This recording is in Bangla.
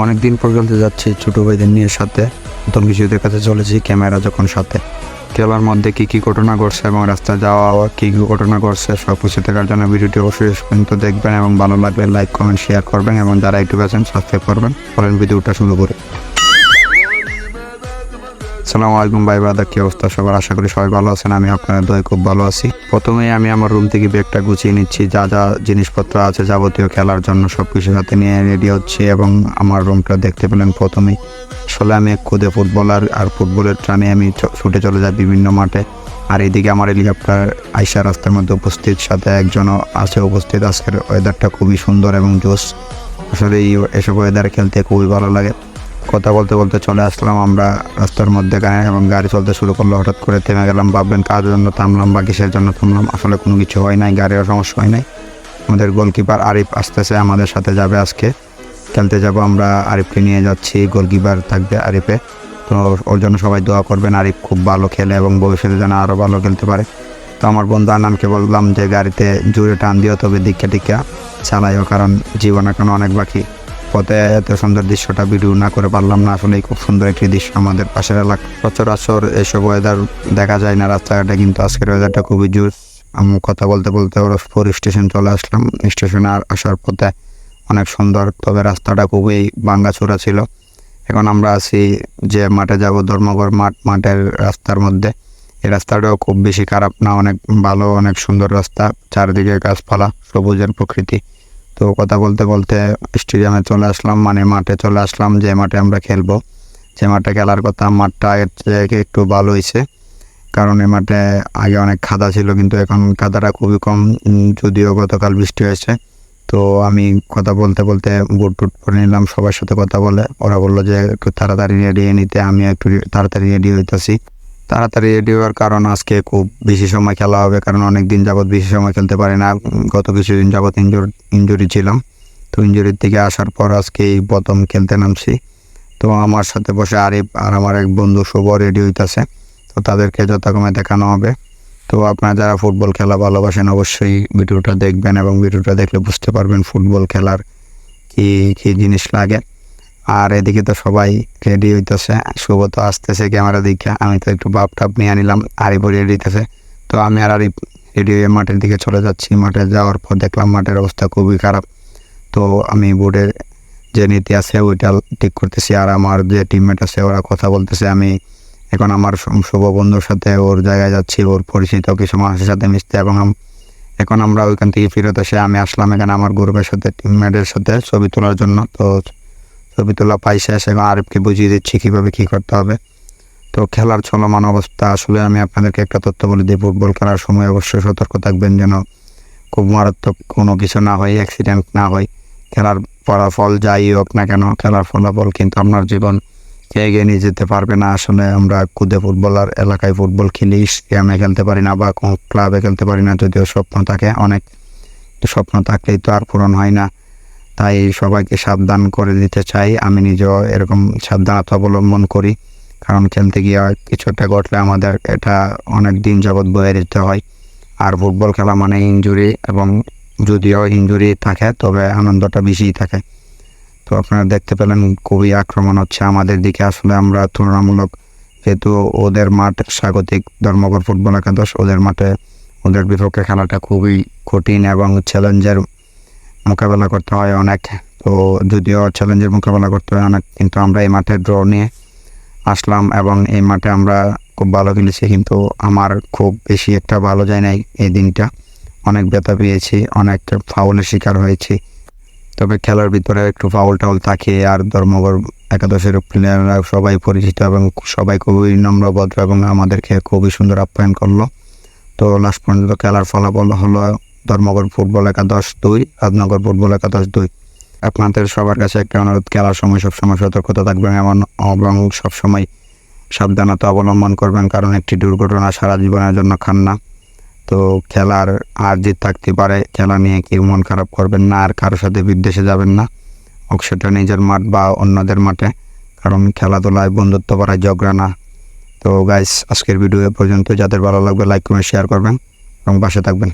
অনেকদিন পর খেলতে যাচ্ছি ছোটো ভাইদের নিয়ে সাথে, নতুন কিছুদের কাছে চলেছি ক্যামেরা যখন সাথে। খেলার মধ্যে কী কী ঘটনা ঘটছে এবং রাস্তায় যাওয়া কী কী ঘটনা ঘটছে সব কিছু দেখার জন্য ভিডিওটি অবশ্যই পর্যন্ত দেখবেন এবং ভালো লাগলে লাইক কমেন্ট শেয়ার করবেন এবং যারা ইউটিউবে আছেন সাবস্ক্রাইব করবেন। পরের ভিডিওটা শুরু করে। আসসালামু আলাইকুম ভাই ব্রাদার, কী অবস্থা সবার? আশা করি সবাই ভালো আছেন। আমি আপনার দয়ে খুব ভালো আছি। প্রথমেই আমি আমার রুম থেকে ব্যাগটা গুছিয়ে নিচ্ছি, যা যা জিনিসপত্র আছে যাবতীয় খেলার জন্য সব কিছু সাথে নিয়ে রেডি হচ্ছি। এবং আমার রুমটা দেখতে পেলেন প্রথমেই। আসলে আমি এক খুদে ফুটবলার, আর ফুটবলের টানে আমি ছুটে চলে যাই বিভিন্ন মাঠে। আর এইদিকে আমার হেলিকপ্টার আইসা রাস্তার মধ্যে উপস্থিত, সাথে একজনও আছে উপস্থিত। আজকের ওয়েদারটা খুবই সুন্দর এবং জোস। আসলে এসব ওয়েদারে খেলতে খুবই ভালো লাগে। কথা বলতে বলতে চলে আসলাম আমরা রাস্তার মধ্যে গায়ে, এবং গাড়ি চলতে শুরু করলো। হঠাৎ করে থেমে গেলাম, ভাববেন কার জন্য থামলাম বা কিসের জন্য থামলাম। আসলে কোনো কিছু হয় নাই, গাড়ির সমস্যা হয় নাই। আমাদের গোলকিপার আরিফ আসতেছে, আমাদের সাথে যাবে আজকে খেলতে যাব আমরা। আরিফকে নিয়ে যাচ্ছি, গোলকিপার থাকবে আরিফে। তো ওর জন্য সবাই দোয়া করবেন। আরিফ খুব ভালো খেলে এবং ভবিষ্যতে যেন আরও ভালো খেলতে পারে। তো আমার বন্ধু আনানকে বললাম যে গাড়িতে জোরে টান দিও, তবে দিকা টিকা চালাইও, কারণ জীবন এখন অনেক বাকি। পথে এত সুন্দর দৃশ্যটা ভিডিও না করে পারলাম না। আসলে খুব সুন্দর একটি দৃশ্য আমাদের পাশের এলাকা। সচরাচর এসব ওয়েদার দেখা যায় না রাস্তাঘাটে, কিন্তু আজকের ওয়েদারটা খুবই জোর। আমি কথা বলতে বলতে ওরফপুর স্টেশন চলে আসলাম। স্টেশনে আসার পথে অনেক সুন্দর, তবে রাস্তাটা খুবই ভাঙ্গাচোরা ছিল। এখন আমরা আছি যে মাঠে যাব, ধর্মগড় মাঠের রাস্তার মধ্যে। এই রাস্তাটাও খুব বেশি খারাপ না, অনেক ভালো, অনেক সুন্দর রাস্তা। চারদিকে গাছপালা, সবুজের প্রকৃতি। তো কথা বলতে বলতে স্টেডিয়ামে চলে আসলাম, মানে মাঠে চলে আসলাম, যে মাঠে আমরা খেলবো, যে মাঠে খেলার কথা। মাঠটা আগের থেকে একটু ভালো হয়েছে, কারণ এই মাঠে আগে অনেক কাদা ছিল, কিন্তু এখন কাদাটা খুবই কম, যদিও গতকাল বৃষ্টি হয়েছে। তো আমি কথা বলতে বলতে বুট টুট পরে নিলাম, সবার সাথে কথা বলে। ওরা বললো যে একটু তাড়াতাড়ি রেডি হয়ে নিতে। আমি একটু তাড়াতাড়ি রেডি হইতেছি। তাড়াতাড়ি রেডি হওয়ার কারণ আজকে খুব বেশি সময় খেলা হবে, কারণ অনেক দিন যাবৎ বেশি সময় খেলতে পারি না। গত কিছুদিন যাবৎ ইনজুরি ছিলাম। তো ইনজুরির থেকে আসার পর আজকে এই প্রথম খেলতে নামছি। তো আমার সাথে বসে আরিফ আর আমার এক বন্ধু শুভ রেডি হইতেছে। তো তাদেরকে যথাক্রমে দেখানো হবে। তো আপনারা যারা ফুটবল খেলা ভালোবাসেন অবশ্যই ভিডিওটা দেখবেন, এবং ভিডিওটা দেখলে বুঝতে পারবেন ফুটবল খেলার কি কি জিনিস লাগে। আর এদিকে তো সবাই রেডি হইতেছে, শুভ তো আসতেছে ক্যামেরা দিকে। আমি তো একটু ভাব টাপ নিয়ে নিলাম, আরিফও রেডি হইতেছে। তো আমি আর আরিফ রেডি হয়ে মাঠের দিকে চলে যাচ্ছি। মাঠে যাওয়ার পর দেখলাম মাঠের অবস্থা খুবই খারাপ। তো আমি বোর্ডের যে নীতি আছে ওইটা ঠিক করতেছি, আর আমার যে টিমমেট আছে ওরা কথা বলতেছে। আমি এখন আমার শুভ বন্ধুর সাথে ওর জায়গায় যাচ্ছি, ওর পরিচিত কিছু মানুষের সাথে মিশতে। এবং এখন আমরা ওইখান থেকে ফেরত এসে আমি আসলাম এখানে আমার গ্রুপের সাথে, টিমমেটের সাথে ছবি তোলার জন্য। তো ছবি তোলা পাই শেষ, এবং আরিফকে বুঝিয়ে দিচ্ছি কীভাবে কী করতে হবে। তো খেলার চলমান অবস্থা, আসলে আমি আপনাদেরকে একটা তথ্য বলে দিই, ফুটবল খেলার সময় অবশ্যই সতর্ক থাকবেন, যেন খুব মারাত্মক কোনো কিছু না হয়, অ্যাক্সিডেন্ট না হয়। খেলার ফলাফল যাই হোক না কেন, খেলার ফলাফল কিন্তু আপনার জীবন এগিয়ে নিয়ে যেতে পারবে না। আসলে আমরা খুদে ফুটবলার, এলাকায় ফুটবল খেলি, গ্রামে খেলতে পারি না বা কোনো ক্লাবে খেলতে পারি না। যদিও স্বপ্ন থাকে অনেক, স্বপ্ন থাকলেই তো আর পূরণ হয় না। তাই সবাইকে সাবধান করে দিতে চাই। আমি নিজেও এরকম সাবধানতা অবলম্বন করি, কারণ খেলতে গিয়ে কিছু একটা ঘটলে আমাদের এটা অনেক দিন যাবৎ বয়ে দিতে হয়। আর ফুটবল খেলা মানে ইনজুরি, এবং যদিও ইনজুরি থাকে তবে আনন্দটা বেশিই থাকে। তো আপনারা দেখতে পেলেন খুবই আক্রমণ হচ্ছে আমাদের দিকে। আসলে আমরা তুলনামূলক, যেহেতু ওদের মাঠ স্বাগতিক ধর্মগড় ফুটবল একাদশ, ওদের মাঠে ওদের বিপক্ষে খেলাটা খুবই কঠিন এবং চ্যালেঞ্জের মোকাবেলা করতে হয় অনেক। তো যদিও চ্যালেঞ্জের মোকাবেলা করতে হয় অনেক, কিন্তু আমরা এই মাঠে ড্র নিয়ে আসলাম, এবং এই মাঠে আমরা খুব ভালো খেলেছি। কিন্তু আমার খুব বেশি একটা ভালো যায় নাই এই দিনটা। অনেক ব্যথা পেয়েছি, অনেক ফাউলের শিকার হয়েছি। তবে খেলার ভিতরে একটু ফাউল টাউল থাকে। আর ধর্মগড় একাদশের প্লেয়াররা সবাই পরিচিত এবং সবাই খুবই নম্র ভদ্র, এবং আমাদেরকে খুবই সুন্দর আপ্যায়ন করলো। তো লাস্ট পর্যন্ত খেলার ফলাফল হলো ধর্মগড় ফুটবল একাদশ 2, রাজনগর ফুটবল একাদশ 2। আপনাদের সবার কাছে একটা অনুরোধ, খেলার সময় সবসময় সতর্কতা থাকবেন এবং সবসময় সাবধানতা অবলম্বন করবেন, কারণ একটি দুর্ঘটনা সারা জীবনের জন্য খান না। তো খেলার আর জিত থাকতে পারে, খেলা নিয়ে কেউ মন খারাপ করবেন না, আর কারোর সাথে বিদ্বেষে যাবেন না, হোক সেটা নিজের মাঠ বা অন্যদের মাঠে, কারণ খেলাধুলায় বন্ধুত্ব করায় ঝগড়া না। তো গাইস, আজকের ভিডিও পর্যন্ত। যাদের ভালো লাগবে লাইক কমেন্ট শেয়ার করবেন এবং পাশে থাকবেন।